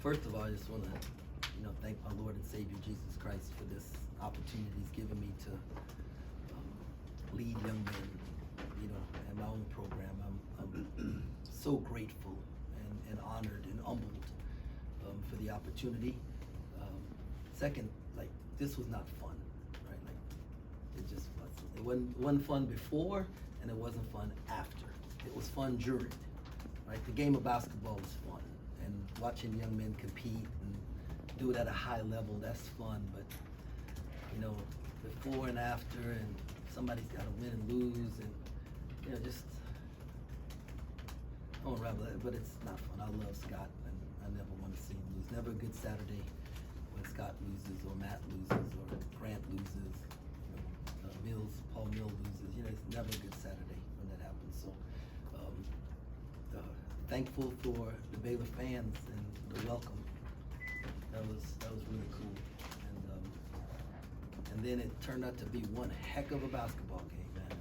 First of all, I just want to, thank my Lord and Savior Jesus Christ for this opportunity He's given me to lead young men, in my own program. I'm so grateful and honored and humbled for the opportunity. Second, this was not fun, right? It just wasn't. It wasn't fun before, and it wasn't fun after. It was fun during, right? The game of basketball is fun, and watching young men compete and do it at a high level, that's fun. But before and after, and somebody's got to win and lose, and just I won't rabble it, but it's not fun. I love Scott, and I never want to see him lose. Never a good Saturday when Scott loses, or Matt loses, or Grant loses, Paul Mills loses. It's never a good Saturday when that happens. So thankful for the Baylor fans and the welcome. That was really cool. And then it turned out to be one heck of a basketball game, man.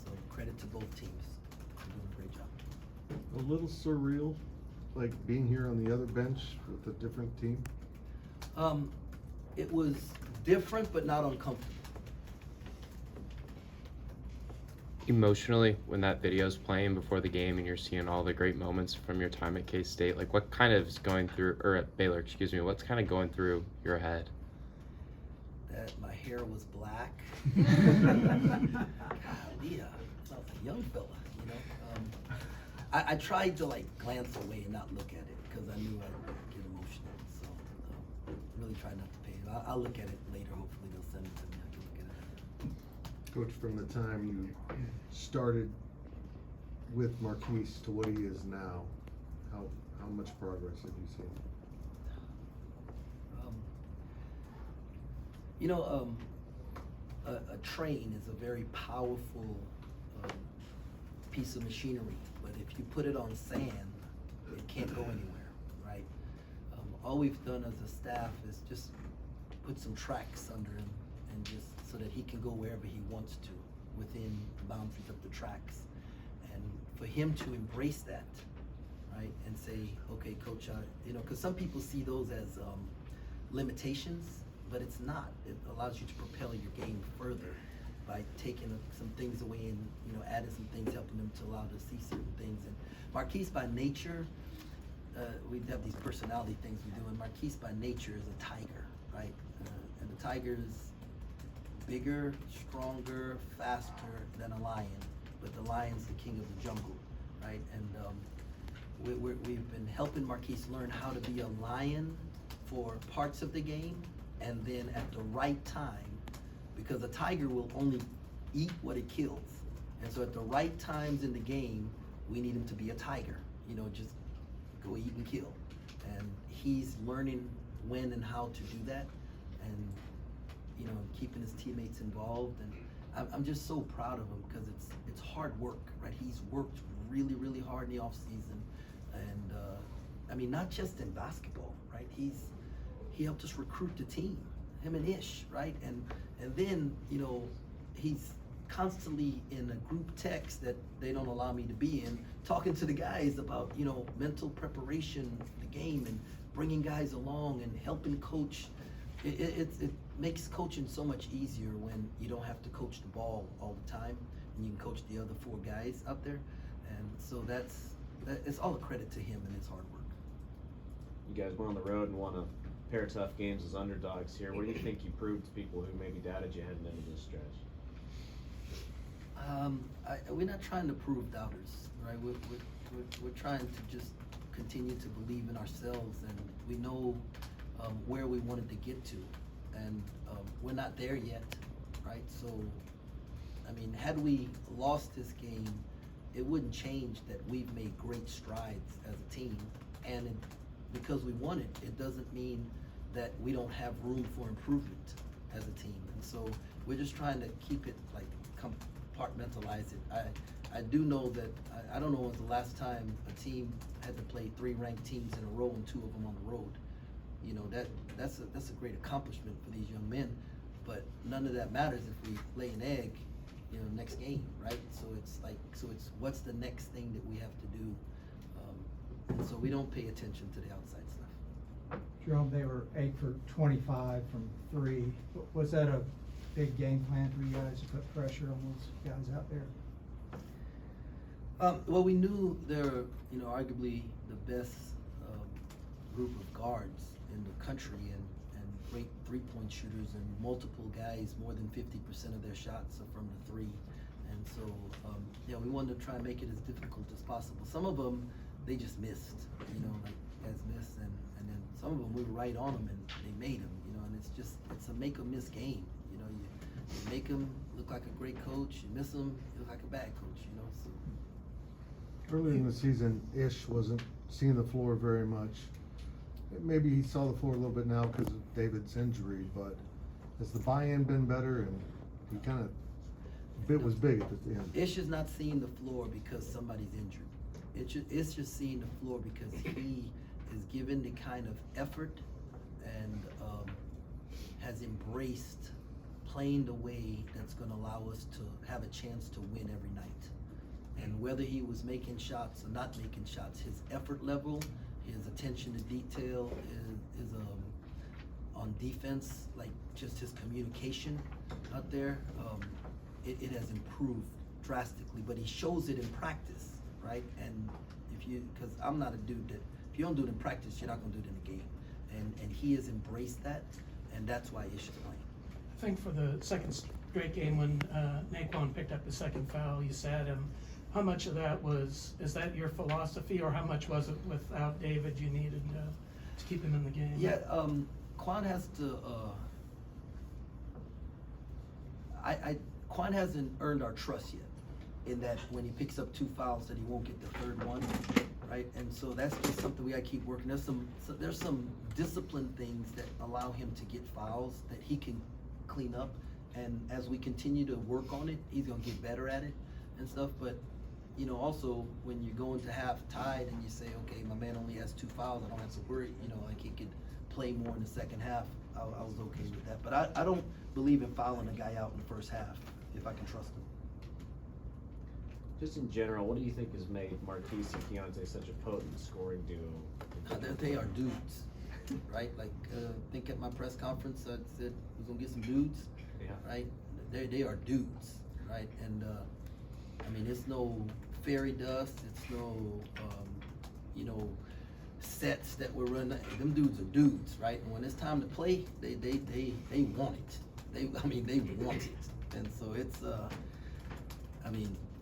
So credit to both teams for doing a great job. A little surreal, like being here on the other bench with a different team? It was different, but not uncomfortable. Emotionally, when that video's playing before the game and you're seeing all the great moments from your time at K-State, what kind of is going through, or at Baylor, what's kind of going through your head? That my hair was black. Yeah, I was a young fella, I tried to glance away and not look at it because I knew I'd get emotional. So really try not to pay it. I'll look at it later. Hopefully they'll send it to me. I can look at it. Coach, from the time you started with Marquise to what he is now, how much progress have you seen? A train is a very powerful piece of machinery, but if you put it on sand, it can't go anywhere, right? All we've done as a staff is just put some tracks under him, and just so that he can go wherever he wants to within the boundaries of the tracks. And for him to embrace that, right, and say, okay, coach, because some people see those as limitations, but it's not. It allows you to propel your game further by taking some things away and adding some things, helping them to allow to see certain things. And Marquise, by nature, we have these personality things we do, and Marquise by nature is a tiger, right? And the tiger is bigger, stronger, faster than a lion, but the lion's the king of the jungle, right? And we've been helping Marquise learn how to be a lion for parts of the game, and then at the right time, because a tiger will only eat what it kills. And so at the right times in the game, we need him to be a tiger, just go eat and kill. And he's learning when and how to do that, and keeping his teammates involved. And I'm just so proud of him because it's hard work, right? He's worked really, really hard in the off season. And not just in basketball, right? He helped us recruit the team, him and Ish, right? And then, he's constantly in a group text that they don't allow me to be in, talking to the guys about, mental preparation for the game and bringing guys along and helping coach. It makes coaching so much easier when you don't have to coach the ball all the time, and you can coach the other 4 guys out there. And so it's all a credit to him and his hard work. You guys went on the road and won a pair of tough games as underdogs here. What do you think you proved to people who maybe doubted you heading into this stretch? We're not trying to prove doubters, right? We're trying to just continue to believe in ourselves, and we know where we wanted to get to, and we're not there yet, right? So, had we lost this game, it wouldn't change that we've made great strides as a team, and because we won it, it doesn't mean that we don't have room for improvement as a team. And so we're just trying to keep it compartmentalize it. I do know that I don't know when was the last time a team had to play 3 ranked teams in a row and 2 of them on the road. That's a great accomplishment for these young men, but none of that matters if we lay an egg, next game, right? So it's what's the next thing that we have to do, and so we don't pay attention to the outside stuff. Jerome, they were 8 for 25 from 3. Was that a big game plan for you guys to put pressure on those guys out there? Well, we knew they're, arguably the best group of guards in the country and great three-point shooters, and multiple guys, more than 50% of their shots are from the three. And so, we wanted to try and make it as difficult as possible. Some of them, they just missed, like guys missed, and then some of them we were right on them and they made them, and it's a make or miss game. You make them look like a great coach, you miss them, you look like a bad coach, so. Early in the season, Ish wasn't seeing the floor very much. Maybe he saw the floor a little bit now because of David's injury, but has the buy-in been better? And he kind of, bit was big at the end. Ish is not seeing the floor because somebody's injured. It's just seeing the floor because he is given the kind of effort and has embraced playing the way that's going to allow us to have a chance to win every night. And whether he was making shots or not making shots, his effort level, his attention to detail, is on defense, like just his communication out there, it has improved drastically. But he shows it in practice, right? And because I'm not a dude that, if you don't do it in practice, you're not going to do it in the game. And he has embraced that, and that's why Ish is playing. I think for the second straight game when Naquan picked up the second foul, you sat him. How much of that is that your philosophy, or how much was it without David you needed to keep him in the game? Yeah, Quan has to, Quan hasn't earned our trust yet, in that when he picks up 2 fouls that he won't get the third one, right? And so that's just something we gotta keep working. There's some discipline things that allow him to get fouls that he can clean up, and as we continue to work on it, he's gonna get better at it and stuff. But also when you go into half tied and you say, okay, my man only has 2 fouls, I don't have to worry, like he could play more in the second half, I was okay with that. But I don't believe in fouling a guy out in the first half if I can trust him. Just in general, what do you think has made Marquise and Keontae such a potent scoring duo? They are dudes, right? Like, I think at my press conference I said we're gonna get some dudes, Yeah. right? They are dudes, right? And it's no fairy dust, it's no, sets that we're running. Them dudes are dudes, right? And when it's time to play, they want it. They want it. And so it's,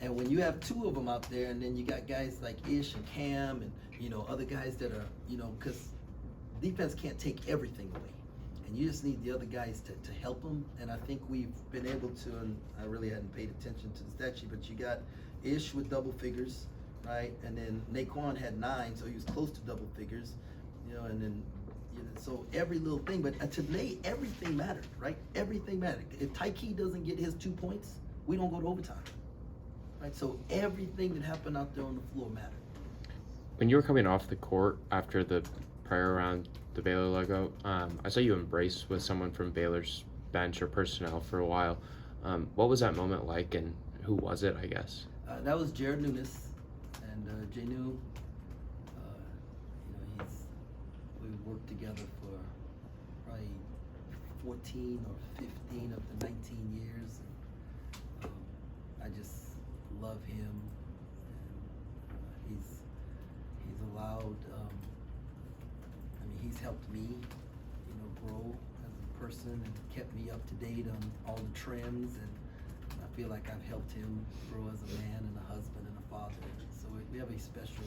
and when you have 2 of them out there, and then you got guys like Ish and Cam and, other guys that are, because defense can't take everything away. And you just need the other guys to help them. And I think we've been able to, and I really hadn't paid attention to the stat sheet, but you got Ish with double figures, right? And then Naquan had 9, so he was close to double figures, and then, so every little thing, but today, everything mattered, right? Everything mattered. If Tyke doesn't get his 2 points, we don't go to overtime, right? So everything that happened out there on the floor mattered. When you were coming off the court after the prior round, the Baylor logo, I saw you embrace with someone from Baylor's bench or personnel for a while. What was that moment like, and who was it, I guess? That was Jared Nunes, and Janu, we worked together for probably 14 or 15 of the 19 years. And, I just love him, and he's allowed, he's helped me, grow as a person and kept me up to date on all the trends, and I feel like I've helped him grow as a man and a husband and a father. So we have a special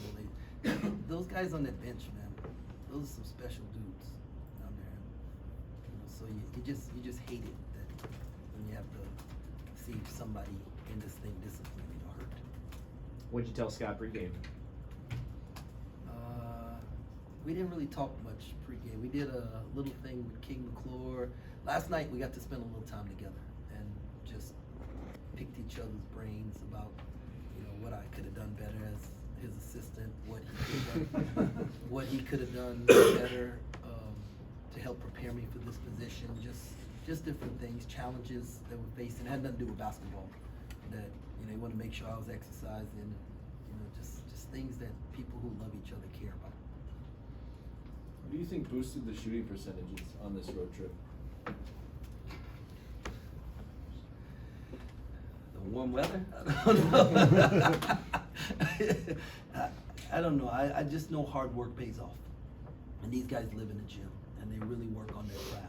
relationship. Those guys on that bench, man, those are some special dudes down there. So you just hate it that when you have to see somebody in this thing disciplined, hurt. What'd you tell Scott pregame? We didn't really talk much pregame. We did a little thing with King McClure. Last night we got to spend a little time together and just picked each other's brains about, what I could have done better as his assistant, what he could have done better to help prepare me for this position. Just different things, challenges that we're facing. It had nothing to do with basketball. That he wanted to make sure I was exercising. Just things that people who love each other care about. What do you you think boosted the shooting percentages on this road trip? The warm weather? I don't know. I don't know. I just know hard work pays off. And these guys live in the gym and they really work on their craft.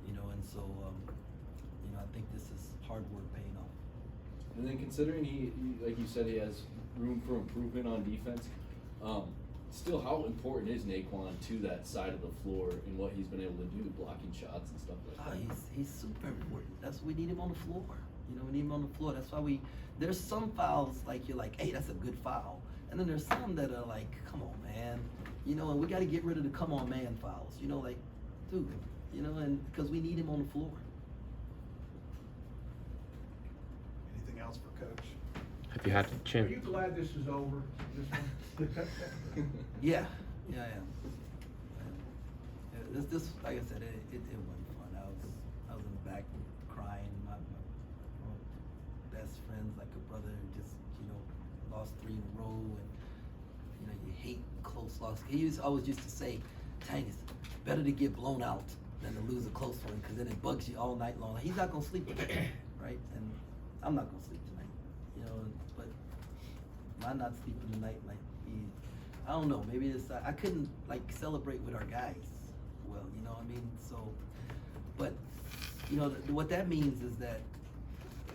You know, and so, you know, I think this is hard work paying off. And then considering he like you said, he has room for improvement on defense, still, how important is Naquan to that side of the floor in what he's been able to do, blocking shots and stuff like that? He's super important. That's we need him on the floor. You know, we need him on the floor. That's why there's some fouls like you're like, hey, that's a good foul. And then there's some that are like, come on, man. You know, and we got to get rid of the come on, man fouls. You know, like, dude, you know, and because we need him on the floor. Anything else for Coach? Have you had a Are chance? you glad this is over, this one? Yeah, I am. Yeah, this, like I said, it wasn't fun. I was in the back crying. My best friends, like a brother, just, you know, lost 3 in a row, and you know, you hate close losses. He always used to say, Tang, it's better to get blown out than to lose a close one, because then it bugs you all night long. He's not gonna sleep tonight, right? And I'm not gonna sleep tonight, you know. But my not sleeping tonight might be, I don't know. Maybe it's I couldn't like celebrate with our guys. Well, you know what I mean. So, but you know what that means is that,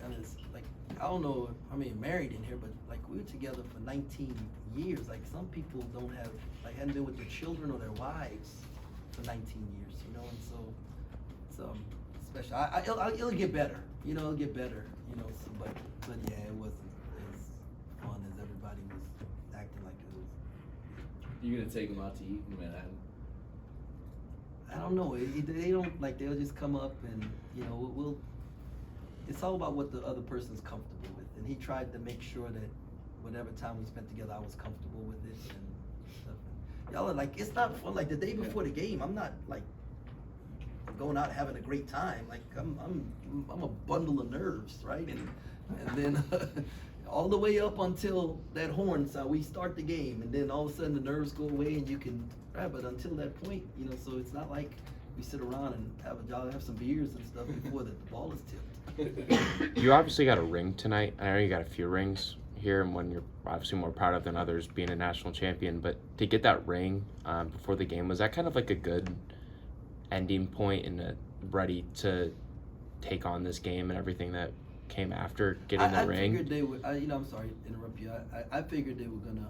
and it's like, I don't know. I mean, married in here, but like we were together for 19 years. Like some people don't have, like, hadn't been with their children or their wives for 19 years. You know, and so it's special. It'll get better. You know, it'll get better. You know, so, but yeah, it wasn't as fun as everybody was acting like it was. You gonna take him out to eat in Manhattan? I don't know. They don't like. They'll just come up and you know we'll. It's all about what the other person's comfortable with, and he tried to make sure that whatever time we spent together, I was comfortable with it and stuff. And y'all are like, it's not fun. Like the day before the game, I'm not like going out having a great time. Like I'm a bundle of nerves, right? And then all the way up until that horn sound, we start the game, and then all of a sudden the nerves go away, and you can. Right, but until that point, you know, so it's not like we sit around and have some beers and stuff before the ball is tipped. You obviously got a ring tonight. I know you got a few rings here, and one you're obviously more proud of than others, being a national champion. But to get that ring before the game, was that kind of like a good ending point and ready to take on this game and everything that came after getting the ring? I figured they would. You know, I'm sorry to interrupt you. I figured they were gonna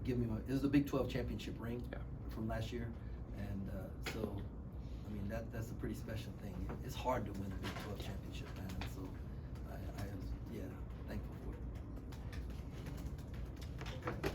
give me it was the Big 12 championship ring from last year, and so I mean that's a pretty special thing. It's hard to win a Big 12 championship, man. And so I was thankful for it.